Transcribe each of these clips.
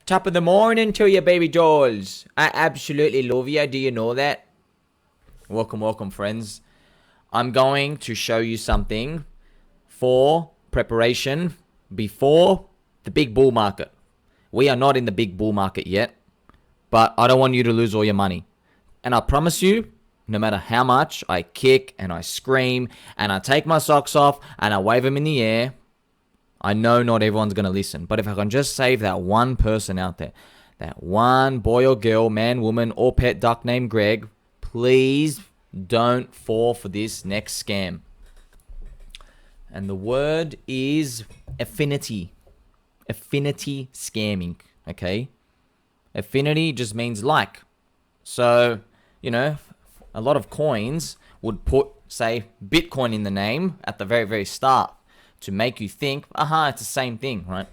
Top of the morning to you, baby dolls. I absolutely love you. Do you know that? Welcome, friends. I'm going to show you something for preparation before the big bull market. We are not in the big bull market yet, but I don't want you to lose all your money. And I promise you, no matter how much I kick and I scream and I take my socks off and I wave them in the air, I know not everyone's going to listen. But if I can just save that one person out there, that one boy or girl, man, woman, or pet duck named Greg, please don't fall for this next scam. And the word is affinity. Affinity scamming, okay? Affinity just means like. So, a lot of coins would put, say, Bitcoin in the name at the very, very start to make you think, it's the same thing, right?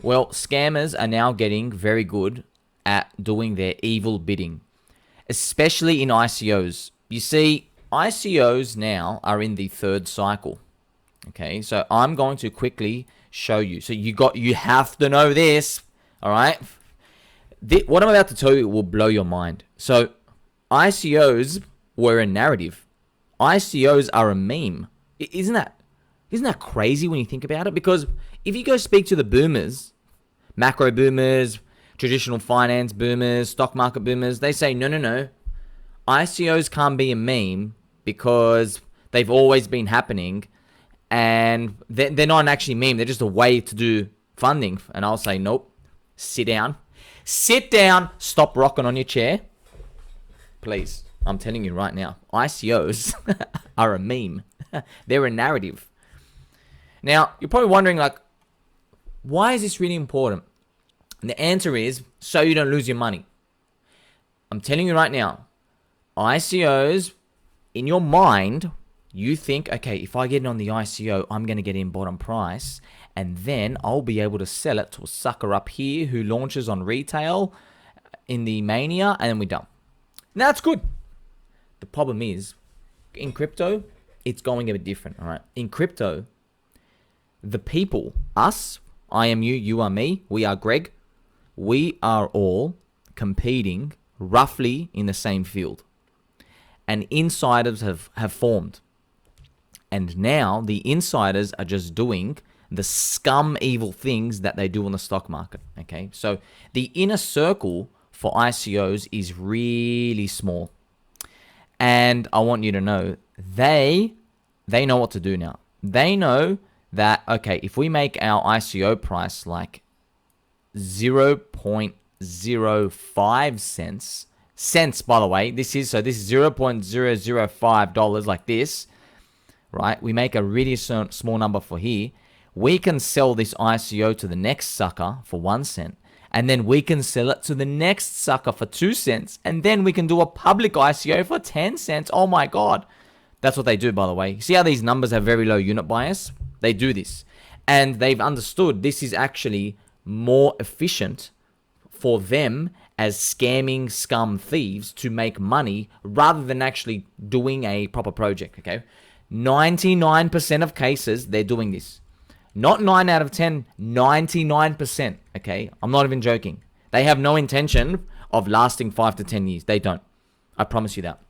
Well, scammers are now getting very good at doing their evil bidding, especially in ICOs. You see, ICOs now are in the third cycle. Okay, so I'm going to quickly show you. So you have to know this, all right? What I'm about to tell you will blow your mind. So ICOs were a narrative. ICOs are a meme. Isn't that crazy when you think about it? Because if you go speak to the boomers, macro boomers, traditional finance boomers, stock market boomers, they say, no. ICOs can't be a meme because they've always been happening and they're not actually a meme. They're just a way to do funding. And I'll say, nope, sit down. Sit down. Stop rocking on your chair. Please, I'm telling you right now, ICOs are a meme. They're a narrative. Now, you're probably wondering, why is this really important? And the answer is, so you don't lose your money. I'm telling you right now, ICOs, in your mind, you think, okay, if I get in on the ICO, I'm going to get in bottom price, and then I'll be able to sell it to a sucker up here who launches on retail in the mania, and then we're done. Now, that's good. The problem is, in crypto, it's going a bit different, all right? In crypto, the people, us, I am you are me, we are Greg, we are all competing roughly in the same field. And insiders have formed. And now the insiders are just doing the scum evil things that they do on the stock market, okay? So the inner circle for ICOs is really small. And I want you to know, they know what to do now. They know that, okay, if we make our ICO price like 0.05 cents, by the way, this is $0.005 like this, right? We make a really small number for here. We can sell this ICO to the next sucker for 1 cent. And then we can sell it to the next sucker for 2 cents. And then we can do a public ICO for 10 cents. Oh my God. That's what they do, by the way. See how these numbers have very low unit bias? They do this. And they've understood this is actually more efficient for them as scamming scum thieves to make money rather than actually doing a proper project, okay? 99% of cases, they're doing this. Not 9 out of 10, 99%, okay? I'm not even joking. They have no intention of lasting 5 to 10 years. They don't. I promise you that.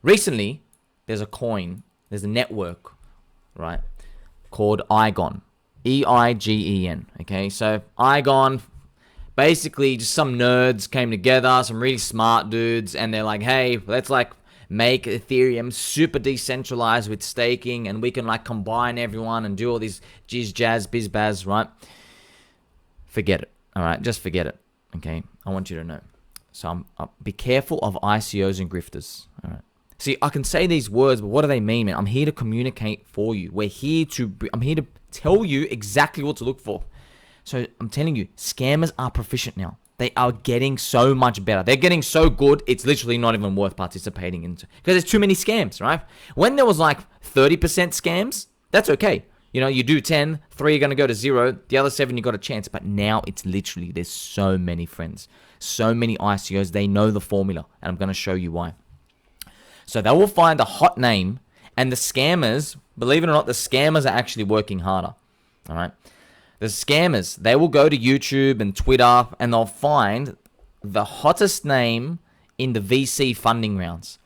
Recently, there's a network, right, called IGON. EIGEN, okay? So IGON, basically just some nerds came together, some really smart dudes, and they're like, hey, let's make Ethereum super decentralized with staking, and we can combine everyone and do all this jizz, jazz, biz, baz, right? Forget it, all right? Just forget it, okay? I want you to know. So be careful of ICOs and grifters, all right? See, I can say these words, but what do they mean, man? I'm here to communicate for you. I'm here to tell you exactly what to look for. So I'm telling you, scammers are proficient now. They are getting so much better. They're getting so good, it's literally not even worth participating in. Because there's too many scams, right? When there was 30% scams, that's okay. You do 10, 3 are going to go to 0, the other 7 you got a chance. But now it's literally, there's so many friends, so many ICOs, they know the formula. And I'm going to show you why. So they will find a hot name, and the scammers, believe it or not, the scammers are actually working harder. All right. The scammers, they will go to YouTube and Twitter and they'll find the hottest name in the VC funding rounds.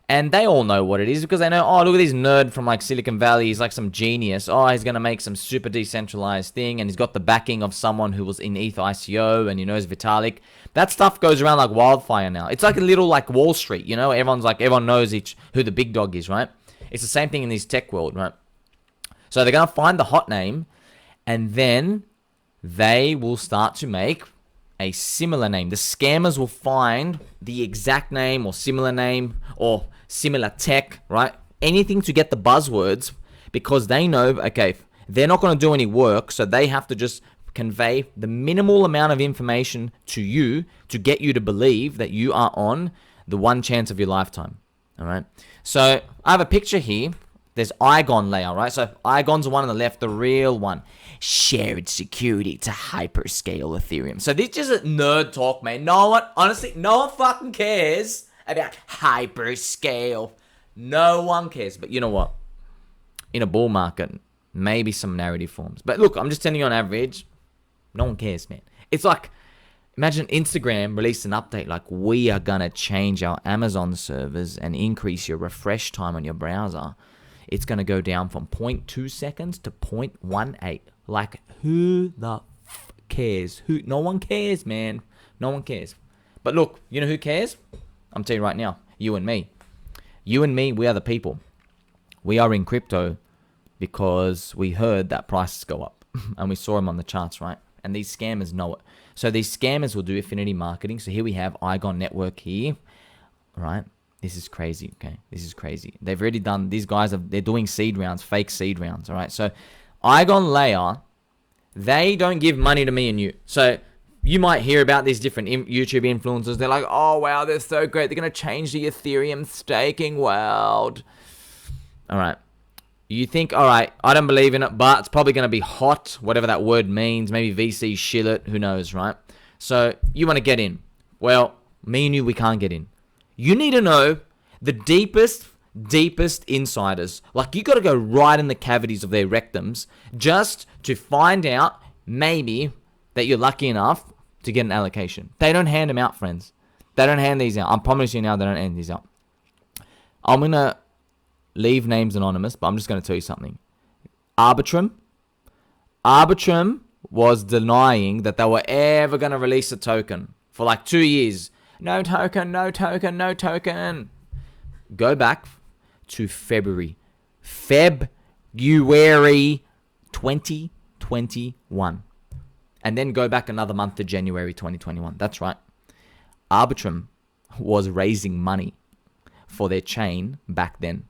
And they all know what it is because they know, oh, look at this nerd from like Silicon Valley. He's like some genius. Oh, he's going to make some super decentralized thing. And he's got the backing of someone who was in ETH ICO and he knows Vitalik. That stuff goes around like wildfire now. It's like a little like Wall Street, you know? Everyone knows who the big dog is, right? It's the same thing in this tech world, right? So they're going to find the hot name and then they will start to make a similar name. The scammers will find the exact name or similar tech, right? Anything to get the buzzwords because they know, okay, they're not going to do any work, so they have to just convey the minimal amount of information to you to get you to believe that you are on the one chance of your lifetime, all right? So I have a picture here. There's ICO layer, right? So ICO's the one on the left, the real one. Shared security to hyperscale Ethereum. So this is just a nerd talk, man. Honestly, no one fucking cares about hyperscale. No one cares. But you know what? In a bull market, maybe some narrative forms. But look, I'm just telling you on average, no one cares, man. It's like, imagine Instagram released an update like, we are going to change our Amazon servers and increase your refresh time on your browser. It's going to go down from 0.2 seconds to 0.18. Like, who the f cares? No one cares, man. No one cares. But look, you know who cares? I'm telling you right now, you and me. You and me, we are the people. We are in crypto because we heard that prices go up. And we saw them on the charts, right? And these scammers know it. So these scammers will do affinity marketing. So here we have ICO Network here, right? This is crazy, okay? This is crazy. They've already done, they're doing seed rounds, fake seed rounds, all right? So ICO layer, they don't give money to me and you. So you might hear about these different YouTube influencers. They're like, oh, wow, they're so great. They're going to change the Ethereum staking world. All right. You think, all right, I don't believe in it, but it's probably going to be hot, whatever that word means. Maybe VC shill it, who knows, right? So you want to get in. Well, me and you, we can't get in. You need to know the deepest insiders. Like, you got to go right in the cavities of their rectums just to find out maybe that you're lucky enough to get an allocation. They don't hand them out, friends. They don't hand these out. I promise you now, they don't hand these out. I'm going to leave names anonymous, but I'm just going to tell you something. Arbitrum was denying that they were ever going to release a token for like 2 years. No token, no token, no token. Go back to February 2021. And then go back another month to January 2021. That's right. Arbitrum was raising money for their chain back then.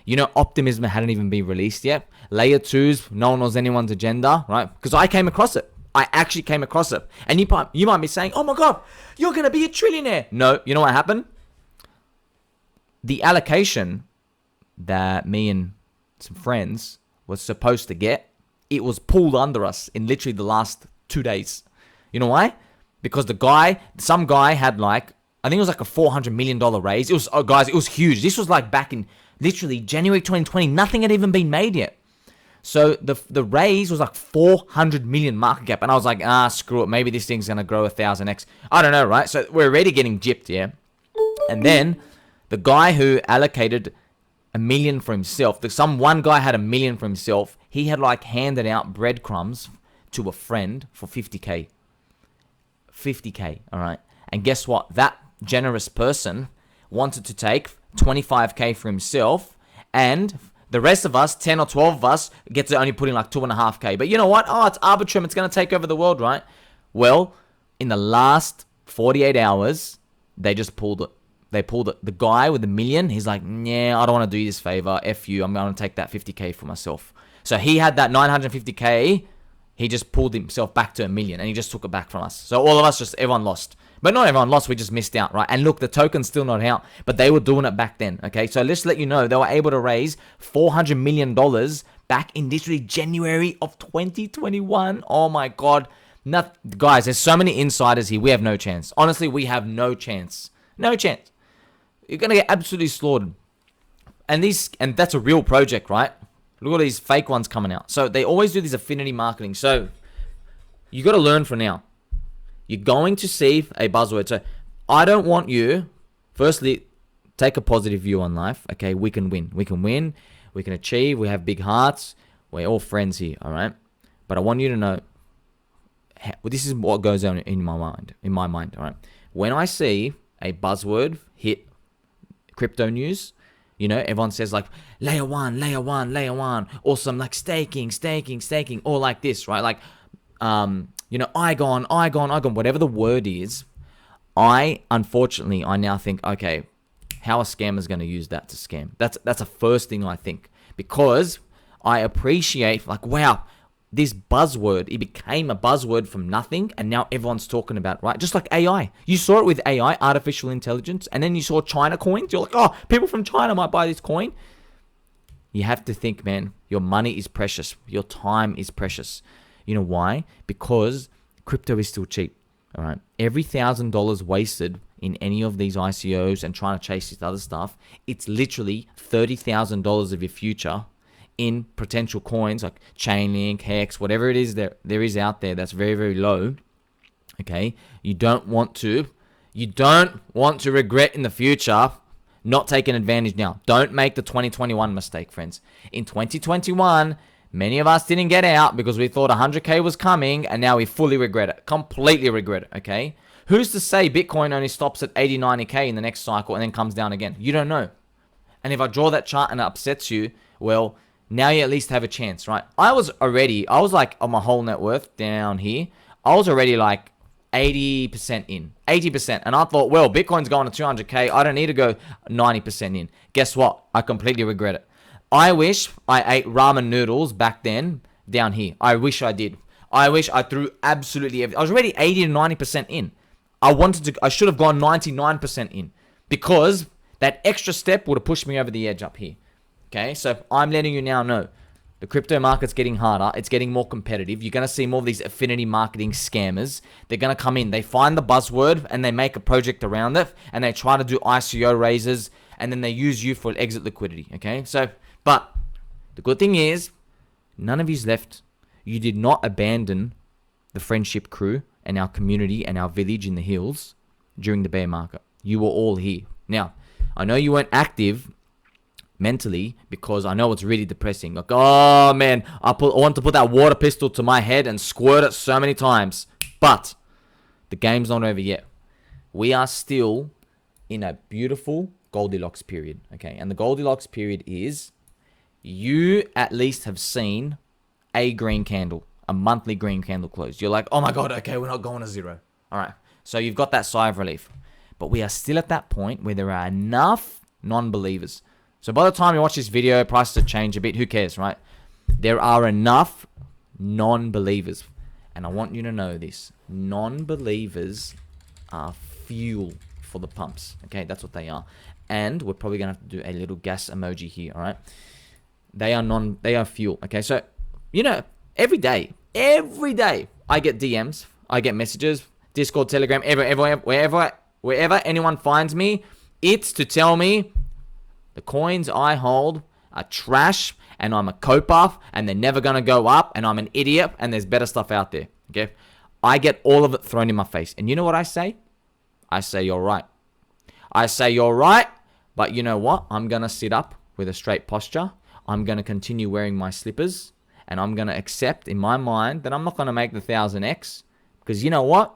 You know, Optimism hadn't even been released yet. Layer 2s, no one knows anyone's agenda, right? Because I came across it. I actually came across it. And you might be saying, oh my God, you're going to be a trillionaire. No, you know what happened? The allocation that me and some friends was supposed to get, it was pulled under us in literally the last 2 days. You know why? Because some guy had like, I think it was like a $400 million raise. It was, oh guys, it was huge. This was like back in literally January 2020. Nothing had even been made yet. So the raise was like 400 million market cap. And I was like, screw it. Maybe this thing's going to grow 1,000x. I don't know, right? So we're already getting gypped, yeah? And then the guy who allocated $1 million for himself, one guy had $1 million for himself. He had like handed out breadcrumbs to a friend for 50K. 50K, all right? And guess what? That generous person wanted to take 25K for himself, and the rest of us, 10 or 12 of us, get to only put in like 2.5K. But you know what? Oh, it's Arbitrum. It's going to take over the world, right? Well, in the last 48 hours, they just pulled it. They pulled it. The guy with $1 million, he's like, yeah, I don't want to do you this favor. F you. I'm going to take that 50K for myself. So he had that 950K. He just pulled himself back to $1 million, and he just took it back from us. So all of us, everyone lost. But not everyone lost, we just missed out, right? And look, the token's still not out, but they were doing it back then, okay? So let's let you know, they were able to raise $400 million back in literally January of 2021. Oh my God. Guys, there's so many insiders here. We have no chance. Honestly, we have no chance. No chance. You're going to get absolutely slaughtered. And that's a real project, right? Look at all these fake ones coming out. So they always do this affinity marketing. So You got to learn from now. You're going to see a buzzword. So I don't want you, firstly, take a positive view on life. Okay, we can win. We can win. We can achieve. We have big hearts. We're all friends here, all right? But I want you to know, this is what goes on in my mind, all right? When I see a buzzword hit crypto news, you know, everyone says like layer one, awesome, like staking, all like this, right? Like, you know, ICO, whatever the word is. Unfortunately, I now think, okay, how a scammer's going to use that to scam? That's the first thing I think, because I appreciate, like, wow, this buzzword, it became a buzzword from nothing, and now everyone's talking about it, right? Just like AI. You saw it with AI, artificial intelligence, and then you saw China coins. You're like, oh, people from China might buy this coin. You have to think, man, your money is precious. Your time is precious. You know why? Because crypto is still cheap, all right? Every $1,000 wasted in any of these ICOs and trying to chase this other stuff, it's literally $30,000 of your future in potential coins like Chainlink, Hex, whatever it is there is out there that's very, very low. Okay, you don't want to regret in the future not taking advantage now. Don't make the 2021 mistake, friends. In 2021, many of us didn't get out because we thought 100K was coming, and now we fully regret it, completely regret it. Okay, who's to say Bitcoin only stops at 80, 90K in the next cycle and then comes down again? You don't know. And if I draw that chart and it upsets you, well, now you at least have a chance, right? I was like on my whole net worth down here, I was already like 80% in, 80%. And I thought, well, Bitcoin's going to 200K. I don't need to go 90% in. Guess what? I completely regret it. I wish I ate ramen noodles back then down here. I wish I did. I wish I threw absolutely everything. I was already 80 to 90% in. I should have gone 99% in, because that extra step would have pushed me over the edge up here. Okay, so I'm letting you now know the crypto market's getting harder. It's getting more competitive. You're going to see more of these affinity marketing scammers. They're going to come in. They find the buzzword and they make a project around it, and they try to do ICO raises, and then they use you for exit liquidity. Okay, so, but the good thing is, none of you's left. You did not abandon the friendship crew and our community and our village in the hills during the bear market. You were all here. Now, I know you weren't active mentally, because I know it's really depressing. Like, oh man, I want to put that water pistol to my head and squirt it so many times. But the game's not over yet. We are still in a beautiful Goldilocks period. Okay, and the Goldilocks period is, you at least have seen a green candle, a monthly green candle close. You're like, oh my god, okay, we're not going to zero. All right, so you've got that sigh of relief. But we are still at that point where there are enough non-believers. So by the time you watch this video, prices have changed a bit. Who cares, right? There are enough non-believers. And I want you to know this. Non-believers are fuel for the pumps. Okay, that's what they are. And we're probably going to have to do a little gas emoji here, all right? They are fuel. Okay, so, you know, every day, I get DMs, I get messages, Discord, Telegram, wherever anyone finds me, it's to tell me the coins I hold are trash, and I'm a coper, and they're never going to go up, and I'm an idiot, and there's better stuff out there. Okay? I get all of it thrown in my face. And you know what I say? I say, you're right. I say, you're right, but you know what? I'm going to sit up with a straight posture. I'm going to continue wearing my slippers, and I'm going to accept in my mind that I'm not going to make the 1000x, because you know what?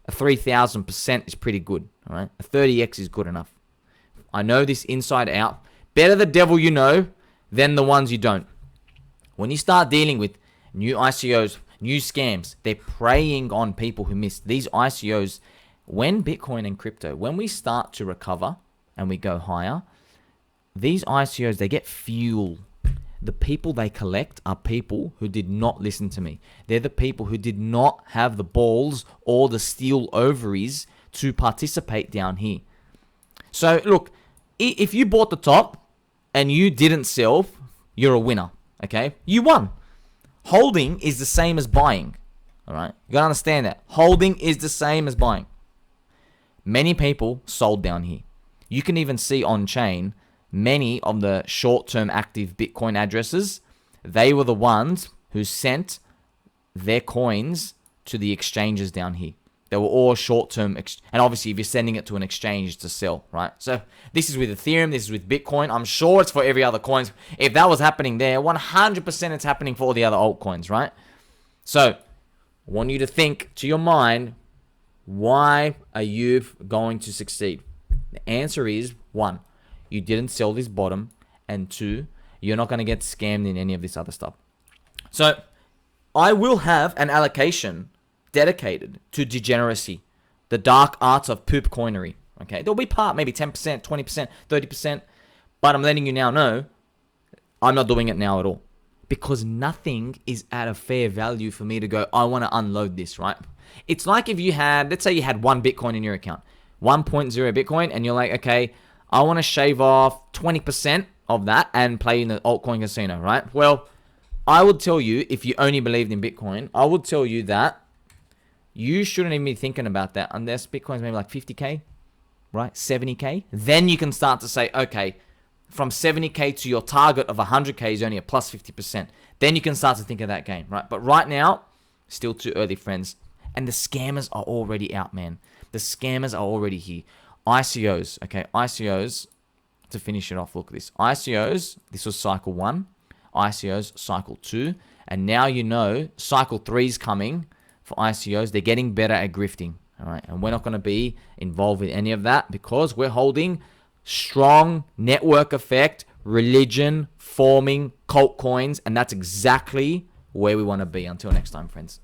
A 3000% is pretty good. All right? A 30x is good enough. I know this inside out. Better the devil you know than the ones you don't. When you start dealing with new ICOs, new scams, they're preying on people who miss. These ICOs, when Bitcoin and crypto, when we start to recover and we go higher, these ICOs, they get fuel. The people they collect are people who did not listen to me. They're the people who did not have the balls or the steel ovaries to participate down here. So look, if you bought the top and you didn't sell, you're a winner, okay? You won. Holding is the same as buying, all right? You gotta understand that. Holding is the same as buying. Many people sold down here. You can even see on chain, many of the short-term active Bitcoin addresses, they were the ones who sent their coins to the exchanges down here. They were all short-term, and obviously if you're sending it to an exchange to sell, right? So this is with Ethereum, this is with Bitcoin. I'm sure it's for every other coins. If that was happening there, 100% it's happening for all the other altcoins, right? So I want you to think to your mind, why are you going to succeed? The answer is 1, you didn't sell this bottom, and 2, you're not going to get scammed in any of this other stuff. So I will have an allocation dedicated to degeneracy, the dark arts of poop coinery. Okay, there'll be part, maybe 10%, 20%, 30%, but I'm letting you now know I'm not doing it now at all, because nothing is at a fair value for me to go, I want to unload this, right? It's like if you had, let's say you had 1 Bitcoin in your account, 1.0 Bitcoin, and you're like, okay, I want to shave off 20% of that and play in the altcoin casino, right? Well, I would tell you, if you only believed in Bitcoin, I would tell you that you shouldn't even be thinking about that unless Bitcoin's maybe like 50K, right? 70K. Then you can start to say, okay, from 70K to your target of 100K is only a plus 50%. Then you can start to think of that game, right? But right now, still too early, friends. And the scammers are already out, man. The scammers are already here. ICOs, okay? ICOs, to finish it off, look at this. ICOs, this was cycle 1. ICOs, cycle 2. And now you know cycle 3 is coming for ICOs. They're getting better at grifting, all right? And we're not going to be involved with any of that because we're holding strong network effect, religion, forming, cult coins, and that's exactly where we want to be. Until next time, friends.